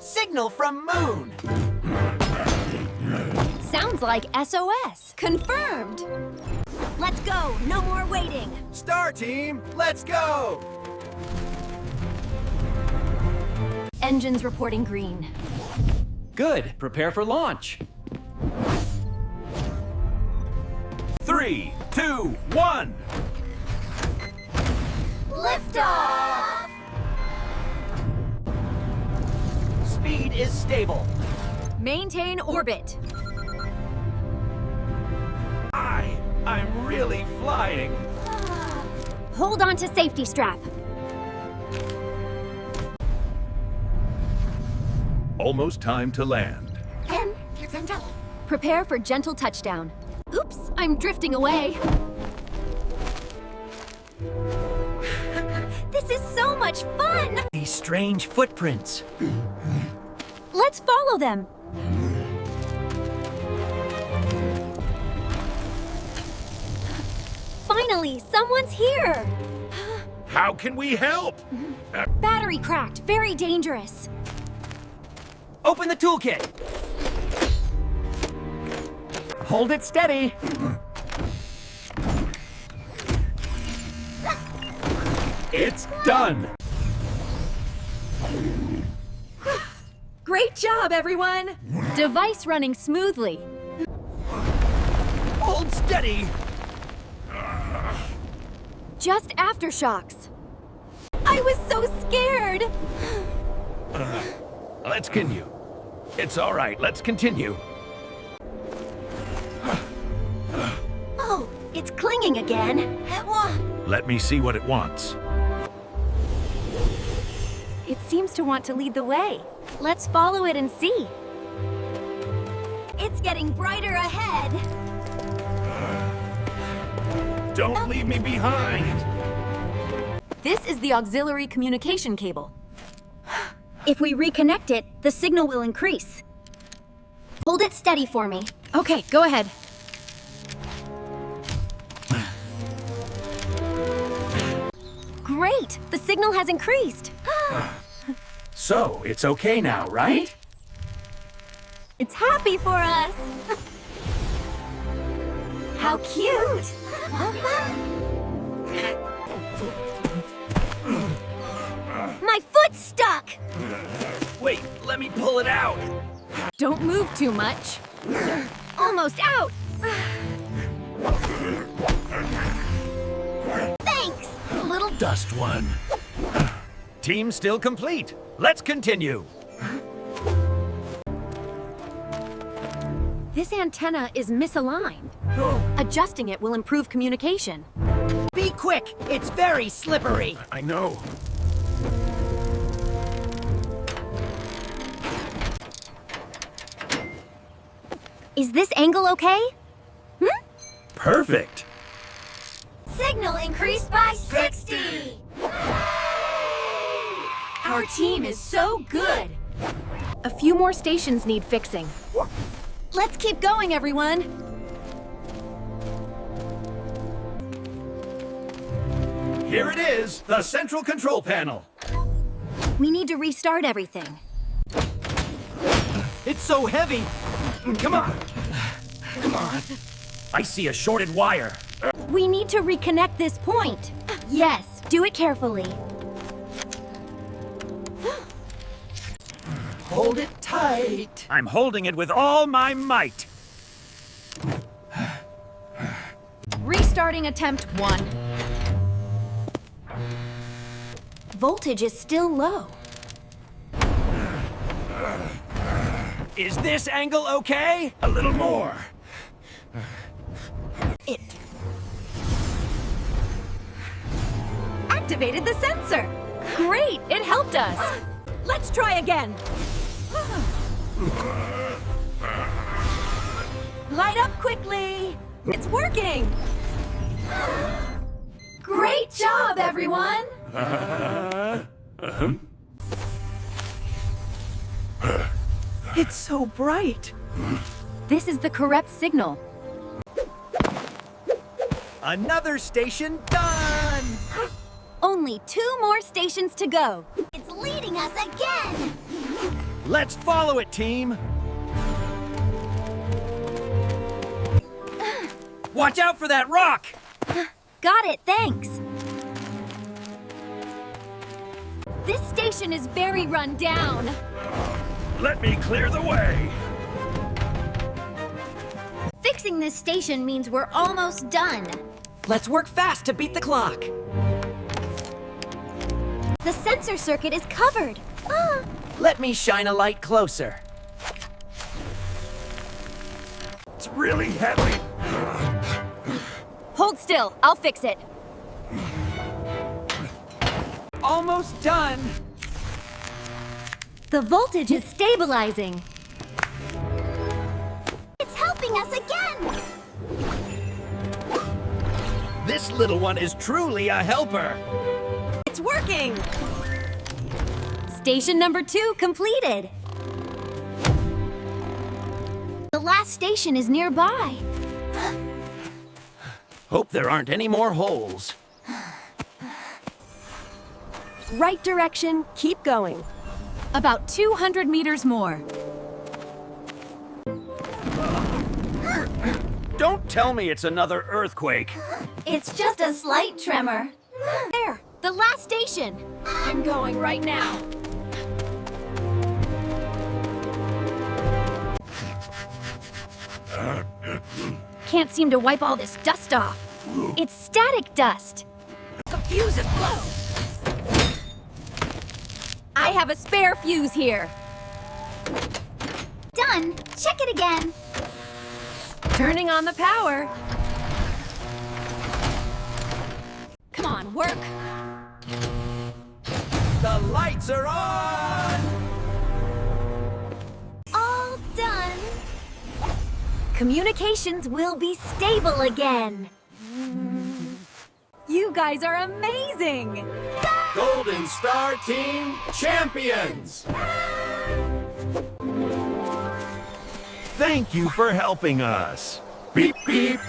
Signal from Moon! Sounds like SOS. Confirmed. Let's go. No more waiting. Star Team, let's go! Engines reporting green. Good. Prepare for launch. 3, 2, 1! Liftoff! Speed is stable. Maintain orbit. I'm really flying. Hold on to safety strap. Almost time to land. Prepare for gentle touchdown. Oops, I'm drifting away. This is so much fun! These strange footprints. Let's follow them. Finally, someone's here! How can we help? Battery cracked, very dangerous. Open the toolkit. Hold it steady. It's done. Great job, everyone! Device running smoothly. Hold steady. Just aftershocks. I was so scared! Let's continue. It's all right. Let's continue. Oh, it's clinging again. Let me see what it wants. It seems to want to lead the way. Let's follow it and see. It's getting brighter ahead. Don't leave me behind. This is the auxiliary communication cable. If we reconnect it, the signal will increase. Hold it steady for me. Okay, go ahead. Great! The signal has increased. So, it's okay now, right? It's happy for us. How cute! My foot's stuck! Wait, let me pull it out. Don't move too much. Almost out! Thanks, little... Dust one. Team still complete. Let's continue. This antenna is misaligned. Adjusting it will improve communication. Be quick, it's very slippery. I know. Is this angle okay? Perfect. Signal increased by 60! Our team is so good! A few more stations need fixing. Let's keep going, everyone! Here it is, the central control panel. We need to restart everything. It's so heavy. Come on. Come on. I see a shorted wire. We need to reconnect this point. Yes, do it carefully. Hold it tight. I'm holding it with all my might. Restarting attempt 1. Voltage is still low. Is this angle okay? A little more. It activated the sensor. Great, it helped us. Let's try again. Light up quickly. It's working. Great job, everyone. It's so bright. This is the correct signal. Another station done. Only 2 more stations to go. It's leading us again. Let's follow it, team! Watch out for that rock! Got it, thanks. This station is very run down. Let me clear the way! Fixing this station means we're almost done. Let's work fast to beat the clock. The sensor circuit is covered. Ah. Let me shine a light closer. It's really heavy. Hold still, I'll fix it. Almost done. The voltage is stabilizing. It's helping us again. This little one is truly a helper. It's working. Station number 2 completed. The last station is nearby. Hope there aren't any more holes. Right direction, keep going. About 200 meters more. Don't tell me it's another earthquake. It's just a slight tremor. There, the last station. I'm going right now. Can't seem to wipe all this dust off. It's static dust. The fuse is blown. I have a spare fuse here. Done. Check it again. Turning on the power. Come on, work. The lights are on! All done. Communications will be stable again. You guys are amazing! Golden Star Team champions! Thank you for helping us. Beep, beep.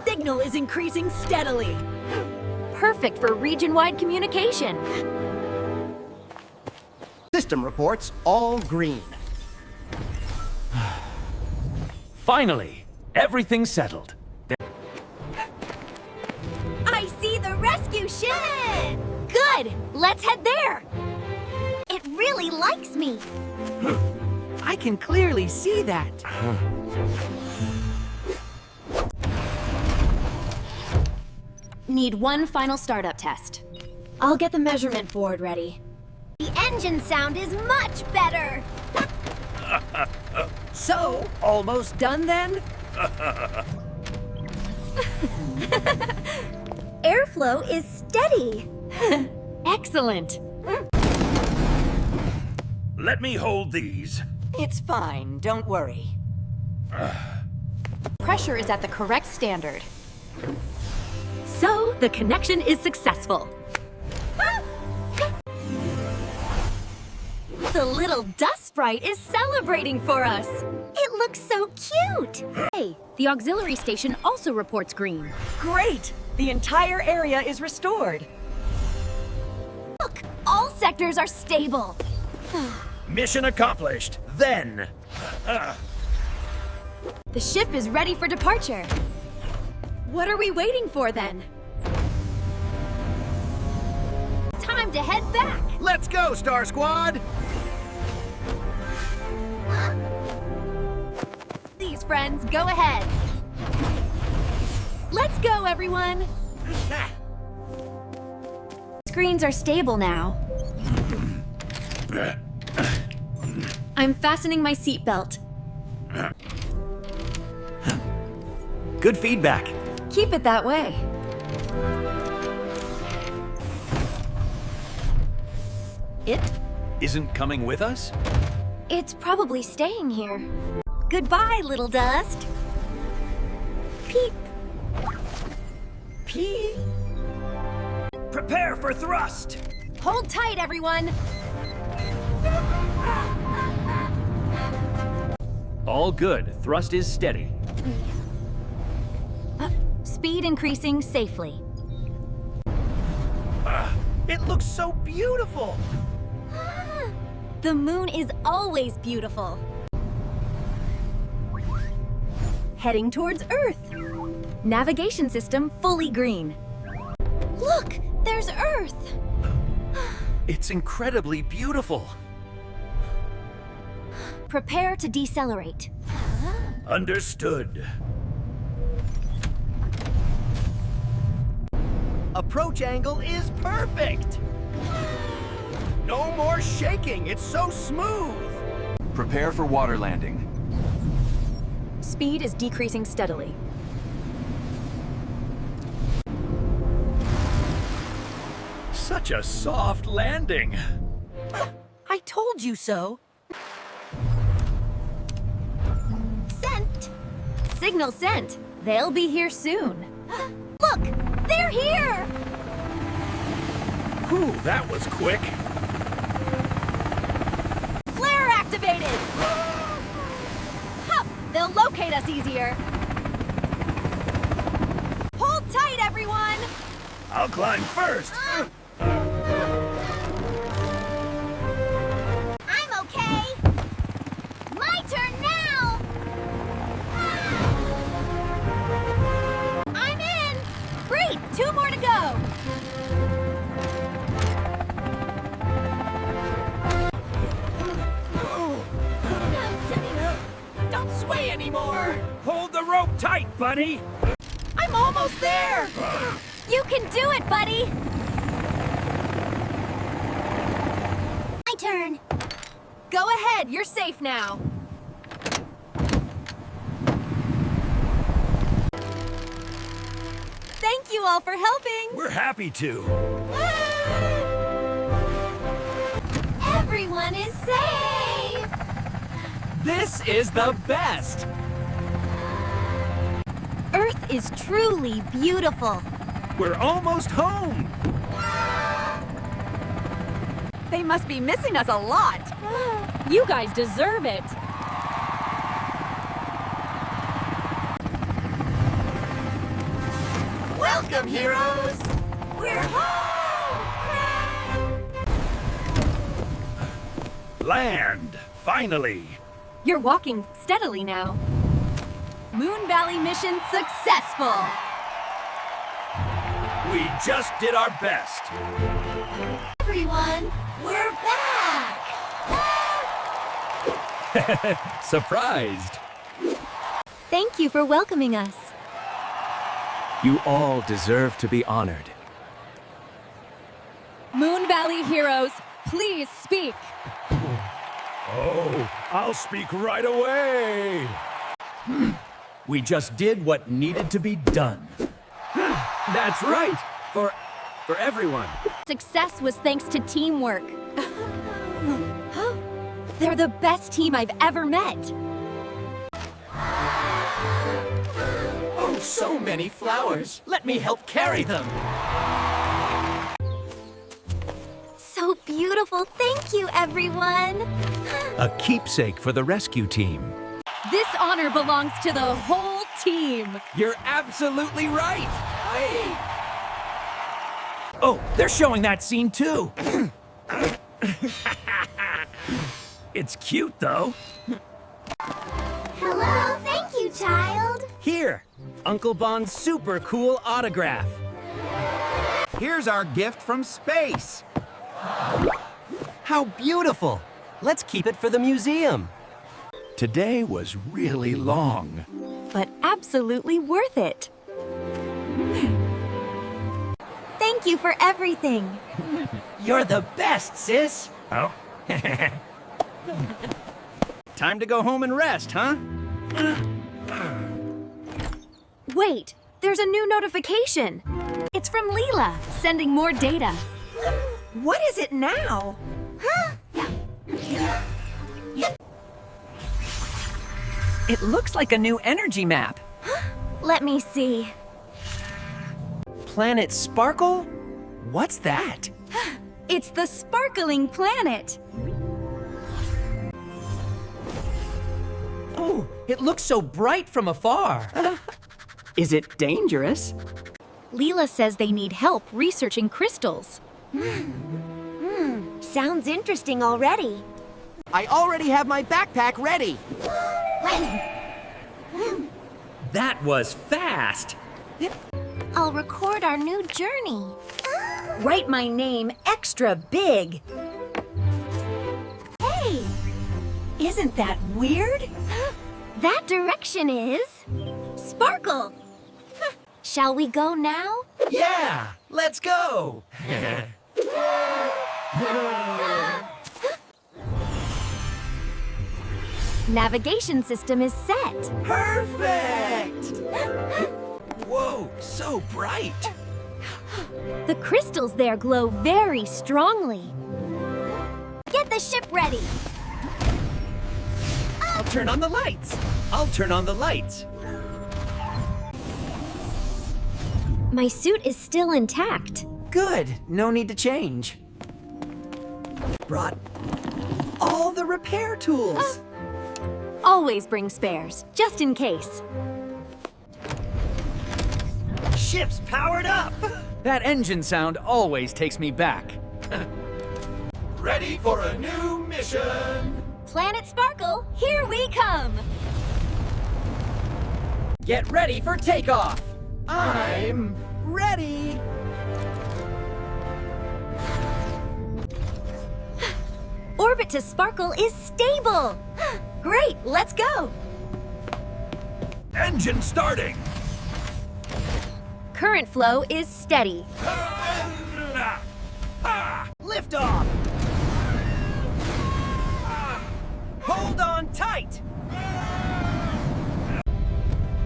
Signal is increasing steadily. Perfect for region-wide communication. System reports all green. Finally, everything's settled. I see the rescue ship! Good! Let's head there! It really likes me. I can clearly see that. Need one final startup test. I'll get the measurement board ready. The engine sound is much better! So, almost done then? Airflow is steady. Excellent. Let me hold these. It's fine, don't worry. Pressure is at the correct standard. So, the connection is successful. The little Dust Sprite is celebrating for us. It looks so cute. Hey, the auxiliary station also reports green. Great! The entire area is restored. Look, all sectors are stable. Mission accomplished. Then. The ship is ready for departure. What are we waiting for then? Time to head back. Let's go, Star Squad! These friends, go ahead. Let's go, everyone. Screens are stable now. I'm fastening my seatbelt. Good feedback. Keep it that way. It? Isn't coming with us? It's probably staying here. Goodbye, little dust. Peep. P. Prepare for thrust! Hold tight, everyone. All good. Thrust is steady. Speed increasing safely. It looks so beautiful! The moon is always beautiful. Heading towards Earth. Navigation system fully green. Look, there's Earth. It's incredibly beautiful. Prepare to decelerate. Understood. Approach angle is perfect. No more shaking. It's so smooth. Prepare for water landing. Speed is decreasing steadily. Such a soft landing. I told you so. Sent. Signal sent. They'll be here soon. Look, they're here! Whew, that was quick. Flare activated! Huh, they'll locate us easier. Hold tight, everyone! I'll climb first. I'm okay. My turn now! I'm in! Great, 2 more to go! Don't sway anymore. Hold the rope tight, buddy. I'm almost there. You can do it, buddy! My turn. Go ahead, you're safe now. Thank you all for helping. We're happy to. Everyone is safe. This is the best! Earth is truly beautiful. We're almost home. They must be missing us a lot. You guys deserve it. Welcome, heroes. We're home! Land, finally. You're walking steadily now. Moon Valley mission successful. We just did our best. Everyone, we're back! Surprised. Thank you for welcoming us. You all deserve to be honored. Moon Valley heroes, please speak. Oh, I'll speak right away. We just did what needed to be done. That's right! For everyone. Success was thanks to teamwork. They're the best team I've ever met. Oh, so many flowers. Let me help carry them. So beautiful. Thank you, everyone. A keepsake for the rescue team. This honor belongs to the whole team. You're absolutely right. Oh, they're showing that scene too. It's cute, though. Hello, thank you, child. Here, Uncle Bon's super cool autograph. Here's our gift from space. How beautiful. Let's keep it for the museum. Today was really long. But absolutely worth it. Thank you for everything. You're the best, sis. Oh? Time to go home and rest, huh? Wait, there's a new notification. It's from Leela, sending more data. What is it now? It looks like a new energy map. Let me see. Planet Sparkle? What's that? It's the sparkling planet. Oh, it looks so bright from afar. Is it dangerous? Leela says they need help researching crystals. Sounds interesting already. I already have my backpack ready. That was fast. I'll record our new journey. Write my name extra big. Hey! Isn't that weird? That direction is... Sparkle! Shall we go now? Yeah, let's go. Navigation system is set. Perfect! Whoa, so bright. The crystals there glow very strongly. Get the ship ready. I'll turn on the lights. I'll turn on the lights. My suit is still intact. Good, no need to change. Brought all the repair tools. Always bring spares, just in case. Ship's powered up. That engine sound always takes me back. Ready for a new mission. Planet Sparkle, here we come! Get ready for takeoff. I'm ready. Orbit to Sparkle is stable! Great, let's go! Engine starting. Current flow is steady. Lift off. Hold on tight.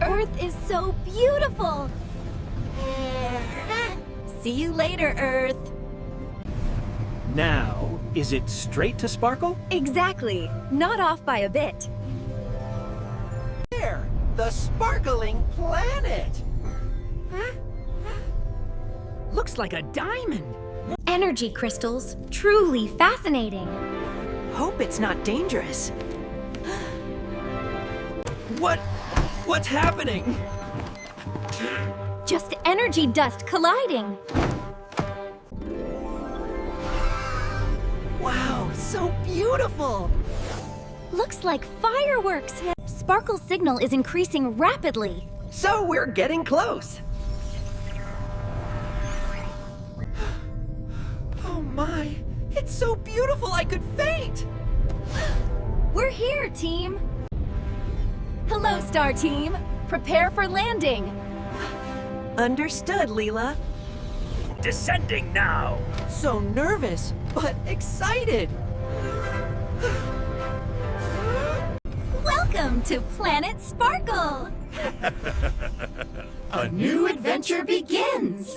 Earth is so beautiful! See you later, Earth. Now, is it straight to Sparkle? Exactly. Not off by a bit. There, the sparkling planet. Looks like a diamond. Energy crystals, truly fascinating. Hope it's not dangerous. What's happening? Just energy dust colliding. Wow, so beautiful. Looks like fireworks. Sparkle's signal is increasing rapidly. So we're getting close. Oh my, it's so beautiful I could faint. We're here, team. Hello, Star Team. Prepare for landing. Understood, Leela. Descending now. So nervous, but excited. Welcome to Planet Sparkle. A new adventure begins.